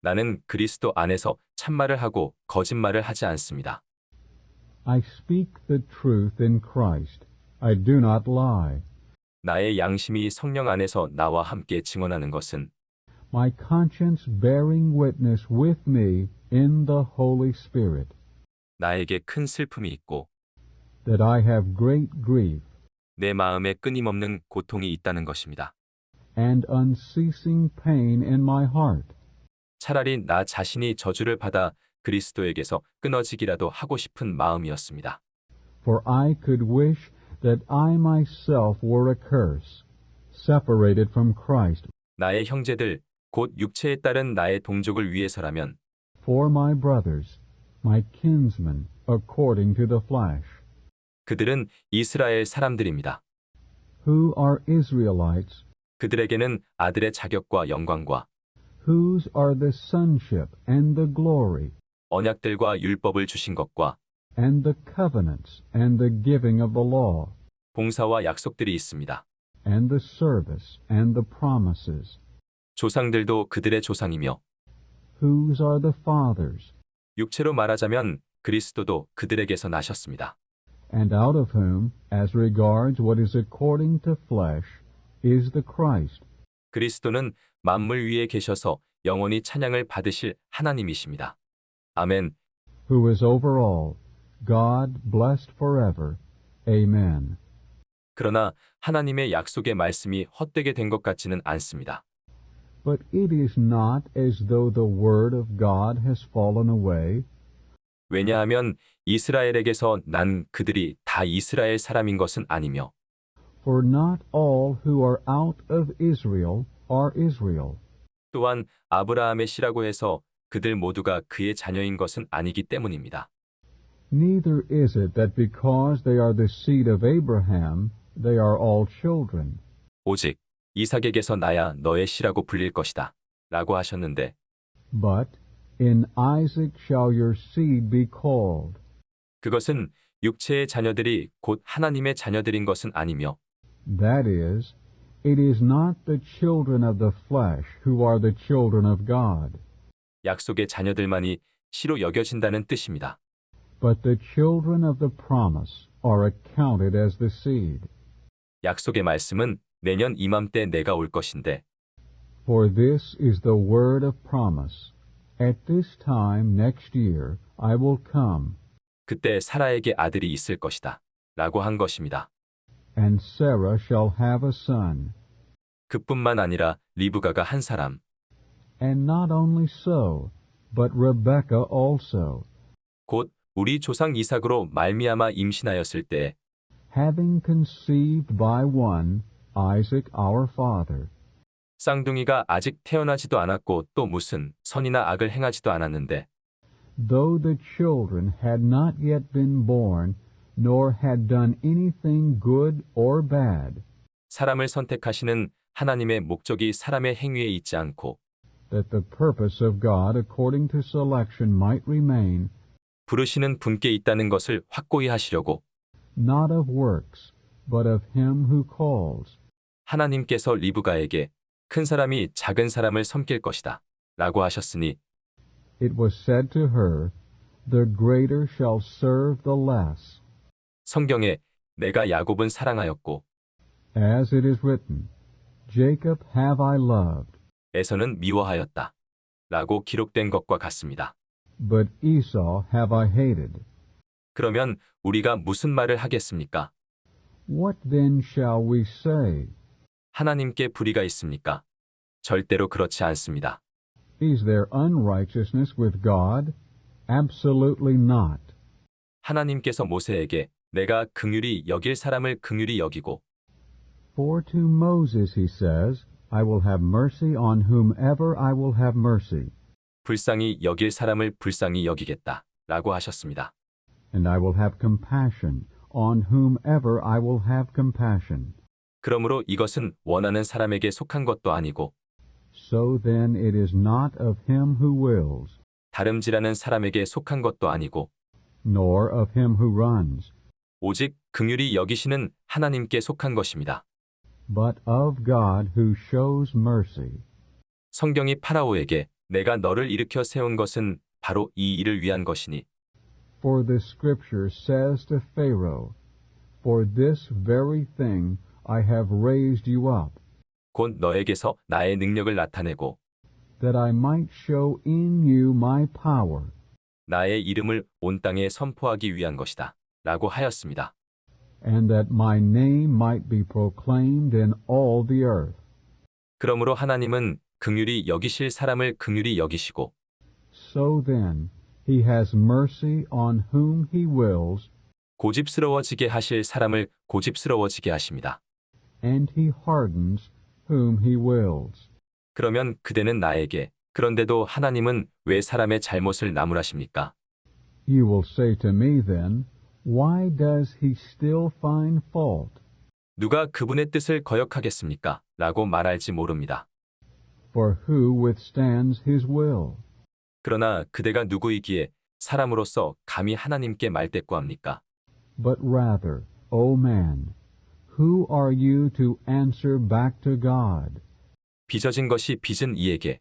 나는 그리스도 안에서 참말을 하고 거짓말을 하지 않습니다. I speak the truth in Christ. I do not lie. 나의 양심이 성령 안에서 나와 함께 증언하는 것은 My conscience bearing witness with me in the Holy Spirit, 나에게 큰 슬픔이 있고 that I have great grief 내 마음에 끊임없는 고통이 있다는 것입니다. and unceasing pain in my heart. 차라리 나 자신이 저주를 받아 그리스도에게서 끊어지기라도 하고 싶은 마음이었습니다. For I could wish that I myself were a curse, separated from Christ, 나의 형제들, 곧 육체에 따른 나의 동족을 위해서라면 for my brothers, my kinsmen, according to the flesh, 그들은 이스라엘 사람들입니다. who are Israelites, 그들에게는 아들의 자격과 영광과 whose are the sonship and the glory, 언약들과 율법을 주신 것과 and the covenants and the giving of the law, 봉사와 약속들이 있습니다. and the service and the promises, 조상들도 그들의 조상이며 whose are the fathers, 육체로 말하자면 그리스도도 그들에게서 나셨습니다. and out of whom, as regards what is according to flesh, is the Christ, 그리스도는 만물 위에 계셔서 영원히 찬양을 받으실 하나님이십니다. 아멘. who is over all, God blessed forever. Amen. 그러나 하나님의 약속의 말씀이 헛되게 된 것 같지는 않습니다. But it is not as though the word of God has fallen away, 왜냐하면 이스라엘에게서 난 그들이 다 이스라엘 사람인 것은 아니며 for not all who are out of Israel are Israel, 또한 아브라함의 씨라고 해서 그들 모두가 그의 자녀인 것은 아니기 때문입니다. neither is it that because they are the seed of Abraham, they are all children. 오직 이삭에게서 나야 너의 씨라고 불릴 것이다 라고 하셨는데 But in Isaac shall your seed be called. 그것은 육체의 자녀들이 곧 하나님의 자녀들인 것은 아니며 That is, it is not the children of the flesh who are the children of God, 약속의 자녀들만이 씨로 여겨진다는 뜻입니다. but the children of the promise are accounted as the seed. 약속의 말씀은 내년 이맘때 내가 올 것인데 For this is the word of promise. At this time next year I will come, 그때 사라에게 아들이 있을 것이다 라고 한 것입니다. and Sarah shall have a son. 그뿐만 아니라 리브가가 한 사람, And not only so, but Rebekah also, 곧 우리 조상 이삭으로 말미암아 임신하였을 때 having conceived by one, Isaac our father, 쌍둥이가 아직 태어나지도 않았고 또 무슨 선이나 악을 행하지도 않았는데 though the children had not yet been born, nor had done anything good or bad, 사람을 선택하시는 하나님의 목적이 사람의 행위에 있지 않고 that the purpose of God according to selection might remain, 부르시는 분께 있다는 것을 확고히 하시려고 not of works, but of him who calls. 하나님께서 리브가에게 큰 사람이 작은 사람을 섬길 것이다 라고 하셨으니 It was said to her, the greater shall serve the less, 성경에 내가 야곱은 사랑하였고 as it is written, Jacob have I loved, 에서는 미워하였다 라고 기록된 것과 같습니다. but Esau have I hated. 그러면 우리가 무슨 말을 하겠습니까? What then shall we say? 하나님께 불의가 있습니까? 절대로 그렇지 않습니다. Is there unrighteousness with God? Absolutely not. 하나님께서 모세에게 내가 긍휼히 여길 사람을 긍휼히 여기고 For to Moses he says, I will have mercy on whomever I will have mercy, 불쌍히 여길 사람을 불쌍히 여기겠다 라고 하셨습니다. and I will have compassion on whomever I will have compassion. 그러므로 이것은 원하는 사람에게 속한 것도 아니고 So then it is not of him who wills, 다름질하는 사람에게 속한 것도 아니고 nor of him who runs, 오직 긍휼히 여기시는 하나님께 속한 것입니다. but of God who shows mercy. 성경이 파라오에게 내가 너를 일으켜 세운 것은 바로 이 일을 위한 것이니 For the scripture says to Pharaoh, For this very thing I have raised you up, 곧 너에게서 나의 능력을 나타내고 that I might show in you my power, 나의 이름을 온 땅에 선포하기 위한 것이다. 라고 하였습니다. and that my name might be proclaimed in all the earth. 그러므로 하나님은 긍휼히 여기실 사람을 긍휼히 여기시고 So then, he has mercy on whom he wills, 고집스러워지게 하실 사람을 고집스러워지게 하십니다. and he hardens whom he wills. 그러면 그대는 나에게 그런데도 하나님은 왜 사람의 잘못을 나무라십니까? You will say to me then, Why does he still find fault? 누가 그분의 뜻을 거역하겠습니까? 라고 말할지 모릅니다. For who withstands his will? 그러나 그대가 누구이기에 사람으로서 감히 하나님께 말대꾸합니까? But rather, O man, who are you to answer back to God? 빚어진 것이 빚은 이에게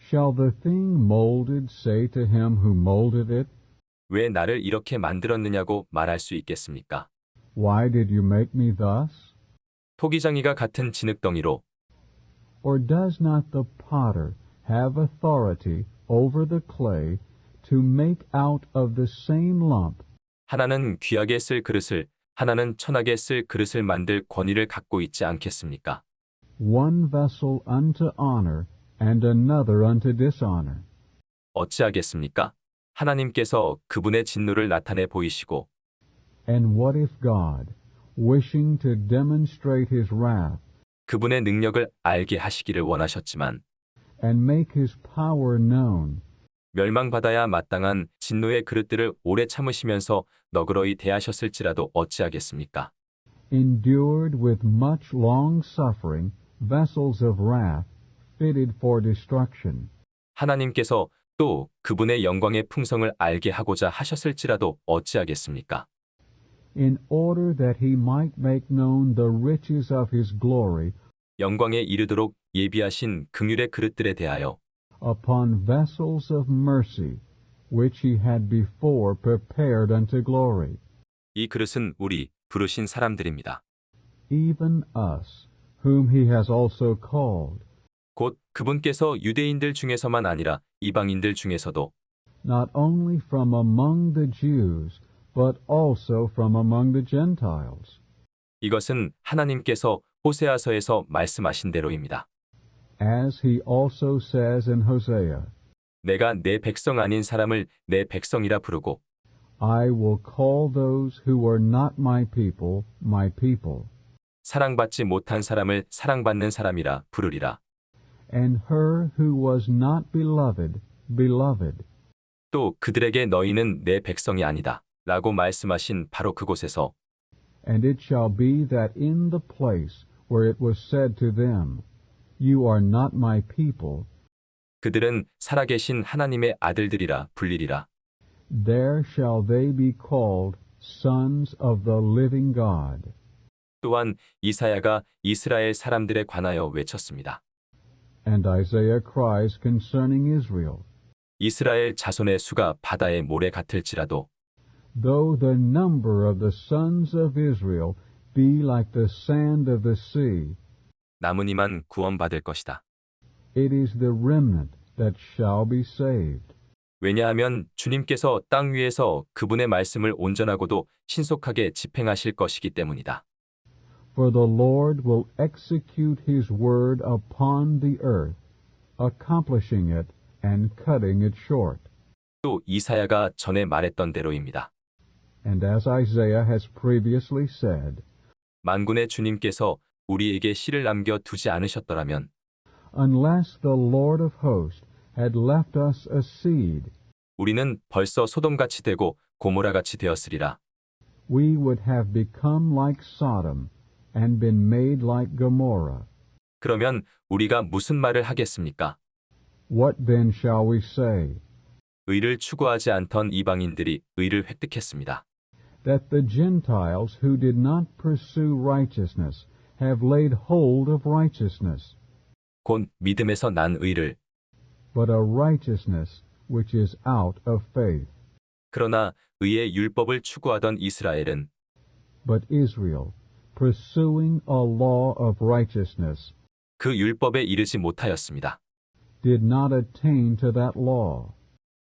Shall the thing molded say to him who molded it, 왜 나를 이렇게 만들었느냐고 말할 수 있겠습니까? Why did you make me thus? 토기장이가 같은 진흙덩이로 Or does not the potter have authority over the clay to make out of the same lump 하나는 귀하게 쓸 그릇을 하나는 천하게 쓸 그릇을 만들 권위를 갖고 있지 않겠습니까? one vessel unto honor and another unto dishonor? 어찌하겠습니까? 하나님께서 그분의 진노를 나타내 보이시고 And what if God, wishing to demonstrate his wrath 그분의 능력을 알게 하시기를 원하셨지만 and make his power known, 멸망받아야 마땅한 진노의 그릇들을 오래 참으시면서 너그러이 대하셨을지라도 어찌하겠습니까? endured with much long suffering vessels of wrath fitted for destruction, 하나님께서 또 그분의 영광의 풍성을 알게 하고자 하셨을지라도 어찌하겠습니까? in order that he might make known the riches of his glory 영광에 이르도록 예비하신 긍휼의 그릇들에 대하여 upon vessels of mercy, which he had before prepared unto glory, 이 그릇은 우리 부르신 사람들입니다. even us, whom he has also called, 곧 그분께서 유대인들 중에서만 아니라 이방인들 중에서도 not only from among the Jews, but also from among the Gentiles, 이것은 하나님께서 호세아서에서 말씀하신 대로입니다. as he also says in Hosea, 내가 내 백성 아닌 사람을 내 백성이라 부르고 I will call those who are not my people, my people, 사랑받지 못한 사람을 사랑받는 사람이라 부르리라. and her who was not beloved, beloved. 또 그들에게 너희는 내 백성이 아니다. 라고 말씀하신 바로 그곳에서 And it shall be that in the place where it was said to them, You are not my people, 그들은 살아계신 하나님의 아들들이라 불리리라. there shall they be called sons of the living God. 또한 이사야가 이스라엘 사람들에 관하여 외쳤습니다. And Isaiah cries concerning Israel, 이스라엘 자손의 수가 바다의 모래 같을지라도 Though the number of the sons of Israel be like the sand of the sea, 남은 구원받을 것이다. it is the remnant that shall be saved. 왜냐하면 주님께서 땅 위에서 그분의 말씀을 온전하고도 신속하게 집행하실 것이기 때문이다. For the Lord will execute his word upon the earth, accomplishing it and cutting it short. 또 이사야가 전에 말했던 대로입니다. And as Isaiah has previously said, 만군의 주님께서 우리에게 씨를 남겨 두지 않으셨더라면 unless the Lord of hosts had left us a seed, 우리는 벌써 소돔같이 되고 고모라같이 되었으리라. we would have become like Sodom and been made like Gomorrah. 그러면 우리가 무슨 말을 하겠습니까? What then shall we say? 의를 추구하지 않던 이방인들이 의를 획득했습니다. That the Gentiles who did not pursue righteousness have laid hold of righteousness. 곧 믿음에서 난 의를 but a righteousness which is out of faith. 그러나 의의 율법을 추구하던 이스라엘은 But Israel, pursuing a law of righteousness, 그 율법에 이르지 못하였습니다. did not attain to that law.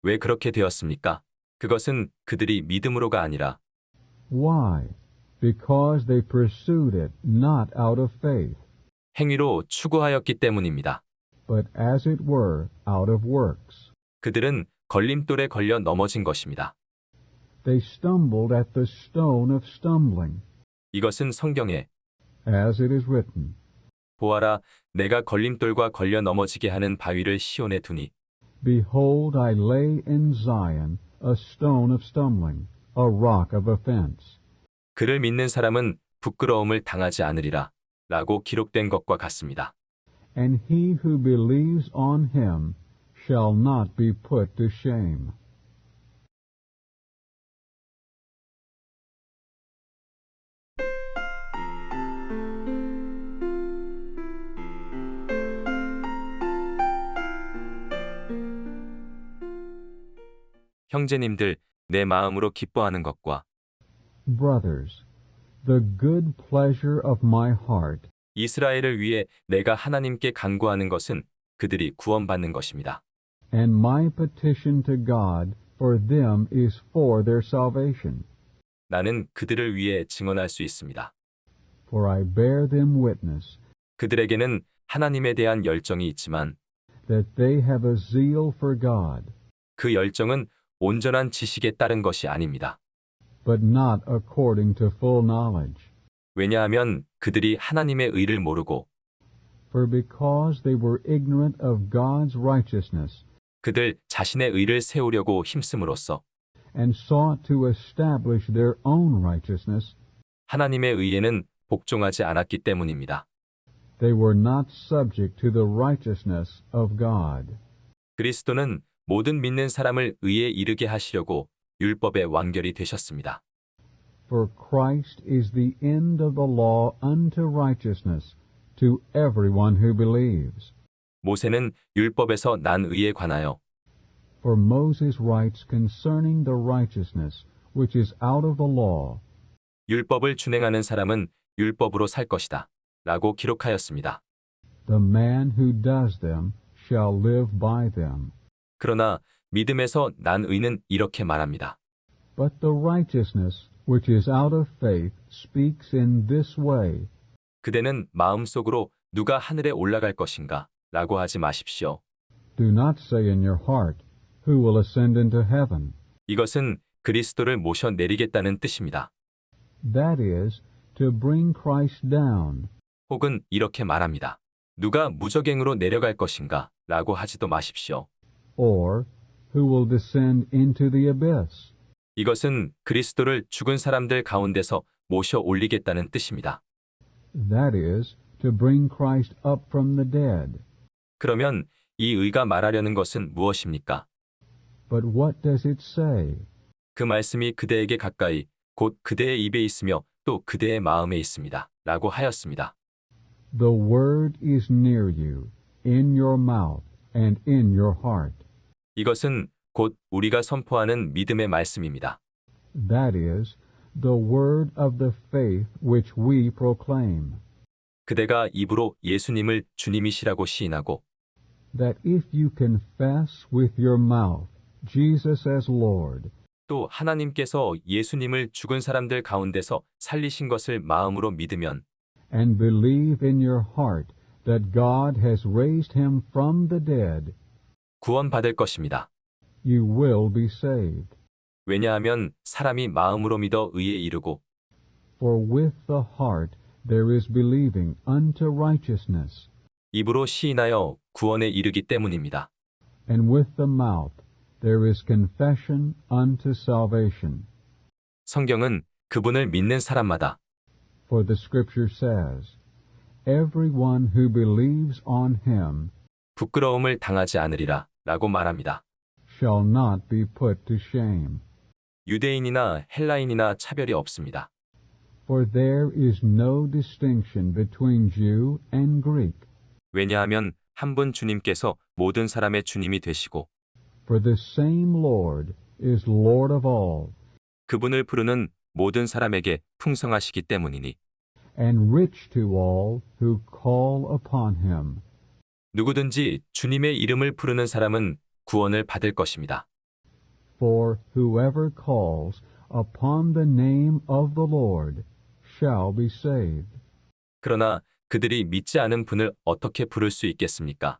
왜 그렇게 되었습니까? 그것은 그들이 믿음으로가 아니라 Why? Because they pursued it not out of faith, 행위로 추구하였기 때문입니다. but as it were out of works. 그들은 걸림돌에 걸려 넘어진 것입니다. They stumbled at the stone of stumbling, 이것은 성경에 as it is written, 보아라, 내가 걸림돌과 걸려 넘어지게 하는 바위를 시온에 두니 Behold, I lay in Zion a stone of stumbling, a rock of offense. 그를 믿는 사람은 부끄러움을 당하지 않으리라 라고 기록된 것과 같습니다. And he who believes on him shall not be put to shame. 형제님들, 내 마음으로 기뻐하는 것과 Brothers, the good pleasure of my heart 이스라엘을 위해 내가 하나님께 간구하는 것은 그들이 구원받는 것입니다. and my petition to God for them is for their salvation. 나는 그들을 위해 증언할 수 있습니다. For I bear them witness 그들에게는 하나님에 대한 열정이 있지만 that they have a zeal for God, 그 열정은 온전한 지식에 따른 것이 아닙니다. but not according to full knowledge. 왜냐하면 그들이 하나님의 의를 모르고 For because they were ignorant of God's righteousness 그들 자신의 의를 세우려고 힘씀으로써 and sought to establish their own righteousness, 하나님의 의에는 복종하지 않았기 때문입니다. they were not subject to the righteousness of God. 그리스도는 모든 믿는 사람을 의에 이르게 하시려고 율법의 완결이 되셨습니다. For Christ is the end of the law unto righteousness to everyone who believes. 모세는 율법에서 난 의에 관하여 For Moses writes concerning the righteousness which is out of the law, 율법을 준행하는 사람은 율법으로 살 것이다 라고 기록하였습니다. the man who does them shall live by them. 그러나 믿음에서 난 의는 이렇게 말합니다. But the righteousness which is out of faith speaks in this way, 그대는 마음속으로 누가 하늘에 올라갈 것인가 라고 하지 마십시오. Do not say in your heart, Who will ascend into heaven? 이것은 그리스도를 모셔 내리겠다는 뜻입니다. That is, to bring Christ down. 혹은 이렇게 말합니다. 누가 무저갱으로 내려갈 것인가 라고 하지도 마십시오. Or, Who will descend into the abyss? 이것은 그리스도를 죽은 사람들 가운데서 모셔 올리겠다는 뜻입니다. That is, to bring Christ up from the dead. 그러면 이 의가 말하려는 것은 무엇입니까? But what does it say? 그 말씀이 그대에게 가까이 곧 그대의 입에 있으며 또 그대의 마음에 있습니다. 라고 하였습니다. The word is near you, in your mouth and in your heart. 이것은 곧 우리가 선포하는 믿음의 말씀입니다. That is, the word of the faith which we proclaim. 그대가 입으로 예수님을 주님이시라고 시인하고 That if you confess with your mouth Jesus as Lord, 또 하나님께서 예수님을 죽은 사람들 가운데서 살리신 것을 마음으로 믿으면 and believe in your heart that God has raised him from the dead, 구원받을 것입니다. you will be saved. 왜냐하면 사람이 마음으로 믿어 의에 이르고 For with the heart there is believing unto righteousness, 입으로 시인하여 구원에 이르기 때문입니다. and with the mouth there is confession unto salvation. 성경은 그분을 믿는 사람마다 For the scripture says, Everyone who believes on him 부끄러움을 당하지 않으리라 라고 말합니다. shall not be put to shame. 유대인이나 헬라인이나 차별이 없습니다. For there is no distinction between Jew and Greek, 왜냐하면 한 분 주님께서 모든 사람의 주님이 되시고 For this same Lord is Lord of all, 그분을 부르는 모든 사람에게 풍성하시기 때문이니 and rich to all who call upon him. 누구든지 주님의 이름을 부르는 사람은 구원을 받을 것입니다. For whoever calls upon the name of the Lord shall be saved. 그러나 그들이 믿지 않은 분을 어떻게 부를 수 있겠습니까?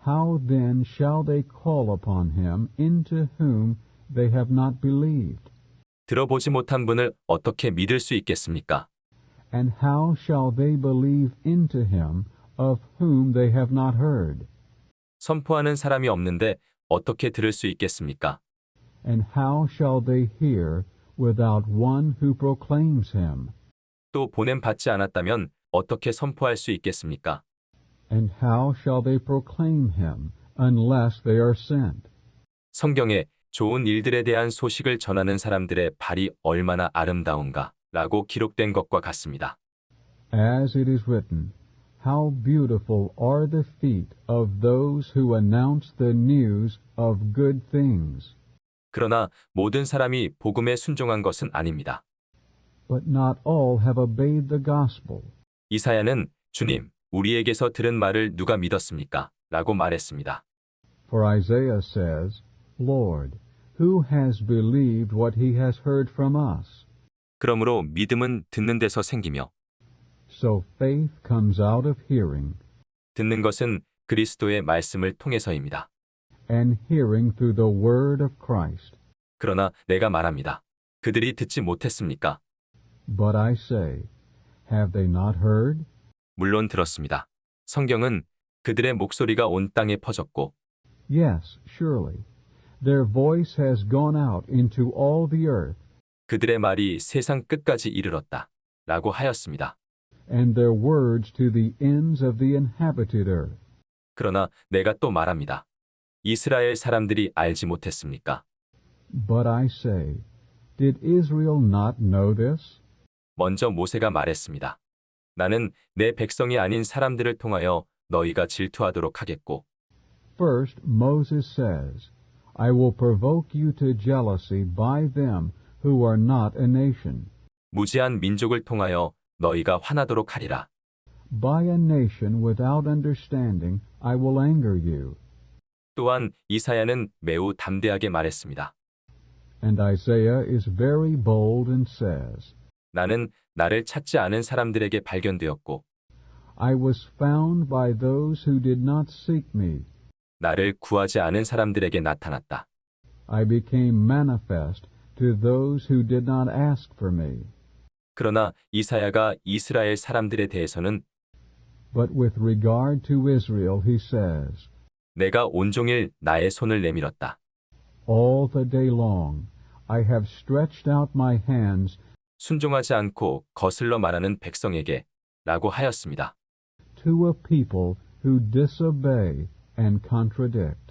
How then shall they call upon him into whom they have not believed? 들어보지 못한 분을 어떻게 믿을 수 있겠습니까? And how shall they believe into him of whom they have not heard? 선포하는 사람이 없는데 어떻게 들을 수 있겠습니까? And how shall they hear without one who proclaims him? 또 보냄 받지 않았다면 어떻게 선포할 수 있겠습니까? And how shall they proclaim him unless they are sent? 성경에 좋은 일들에 대한 소식을 전하는 사람들의 발이 얼마나 아름다운가 라고 기록된 것과 같습니다. As it is written, How beautiful are the feet of those who announce the news of good things. 그러나 모든 사람이 복음에 순종한 것은 아닙니다. But not all have obeyed the gospel. 이사야는 주님, 우리에게서 들은 말을 누가 믿었습니까? 라고 말했습니다. For Isaiah says, Lord, who has believed what he has heard from us? 그러므로 믿음은 듣는 데서 생기며 So faith comes out of hearing, 듣는 것은 그리스도의 말씀을 통해서입니다. and hearing through the word of Christ. 그러나 내가 말합니다. 그들이 듣지 못했습니까? But I say, have they not heard? 물론 들었습니다. 성경은 그들의 목소리가 온 땅에 퍼졌고 Yes, surely. Their voice has gone out into all the earth, 그들의 말이 세상 끝까지 이르렀다. 라고 하였습니다. and their words to the ends of the inhabited earth. 그러나 내가 또 말합니다. 이스라엘 사람들이 알지 못했습니까? But I say, did Israel not know this? 먼저 모세가 말했습니다. 나는 내 백성이 아닌 사람들을 통하여 너희가 질투하도록 하겠고 First, Moses says, I will provoke you to jealousy by them who are not a nation. 무지한 민족을 통하여 너희가 화나도록 하리라. By a nation without understanding I will anger you. 또한 이사야는 매우 담대하게 말했습니다. And Isaiah is very bold and says, 나는 나를 찾지 않은 사람들에게 발견되었고 I was found by those who did not seek me. 나를 구하지 않은 사람들에게 나타났다. I became manifest to those who did not ask for me. 그러나 이사야가 이스라엘 사람들에 대해서는 But with regard to Israel he says, 내가 온종일 나의 손을 내밀었다. All the day long I have stretched out my hands 순종하지 않고 거슬러 말하는 백성에게 라고 하였습니다. to a people who disobey and contradict.